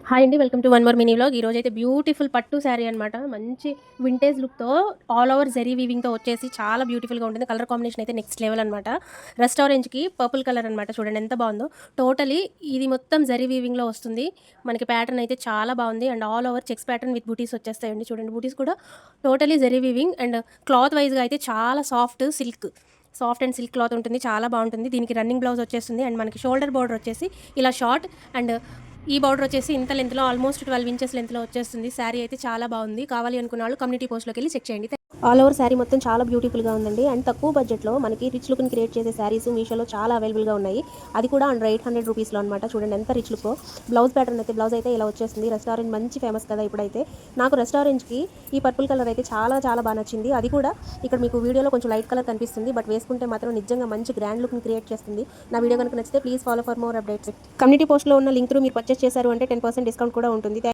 Hi అండి. Welcome to one more mini vlog. ఈరోజు అయితే బ్యూటిఫుల్ పట్టు శారీ అనమాట. మంచి వింటేజ్ లుక్‌తో ఆల్ ఓవర్ జరీ వీవింగ్‌తో వచ్చేసి చాలా బ్యూటిఫుల్‌గా ఉంటుంది. కలర్ కాంబినేషన్ అయితే నెక్స్ట్ లెవెల్ అనమాట. రస్ట్ ఆరెంజ్‌కి పర్పుల్ కలర్ అనమాట. చూడండి ఎంత బాగుందో. టోటలీ ఇది మొత్తం జరీ వీవింగ్‌లో వస్తుంది. మనకి ప్యాటర్న్ అయితే చాలా బాగుంది. And all over checks pattern with booties వచ్చేస్తాయండి. చూడండి బూటీస్ కూడా totally zari weaving and cloth వైజ్‌గా అయితే చాలా సాఫ్ట్ అండ్ సిల్క్ క్లాత్ ఉంటుంది. చాలా బాగుంటుంది. దీనికి రన్నింగ్ బ్లౌజ్ వచ్చేస్తుంది. అండ్ మనకి షోల్డర్ బోర్డర్ వచ్చేసి ఇలా షార్ట్ అండ్ ఈ బార్డర్ వచ్చేసి ఇంత లెంత్‌లో ఆల్మోస్ట్ 12 ఇంచెస్ లెంత్‌లో వచ్చేస్తుంది. శారీ అయితే చాలా బాగుంది. కావాలి అనుకున్న వాళ్ళు కమ్యూనిటీ పోస్ట్‌లోకి వెళ్ళి చెక్ చేయండి. ఆల్ ఓవర్ శారీ మొత్తం చాలా బ్యూటిఫుల్‌గా ఉందండి. అండ్ తక్కువ బడ్జెట్‌లో మనకి రిచ్ లుక్‌ని క్రియేట్ చేసే శారీస్ మీషోలో చాలా అవైలబుల్‌గా ఉన్నాయి. అది కూడా అండర్ 800 రూపీస్‌లో అనమాట. చూడండి ఎంత రిచ్ లుక్కో. బ్లౌజ్ అయితే ఇలా వచ్చేస్తుంది. రెస్టారెంట్ మంచి ఫేమస్ కదా ఇప్పుడైతే. నాకు రెస్టారెంట్‌కి ఈ పర్పుల్ కలర్ అయితే చాలా చాలా బాగా నచ్చింది. అది కూడా ఇక్కడ మీకు వీడియోలో కొంచెం లైట్ కలర్ కనిపిస్తుంది. బట్ వేసుకుంటే మాత్రం నిజంగా మంచి గ్రాండ్ లుక్‌ని క్రియేట్ చేస్తుంది. నా వీడియో కనుక నచ్చితే please follow for more updates. Community పోస్ట్‌లో ఉన్న లింక్ త్రూ మీరు పర్చేస్ చేశారు అంటే 10% డిస్కౌంట్ కూడా ఉంటుంది.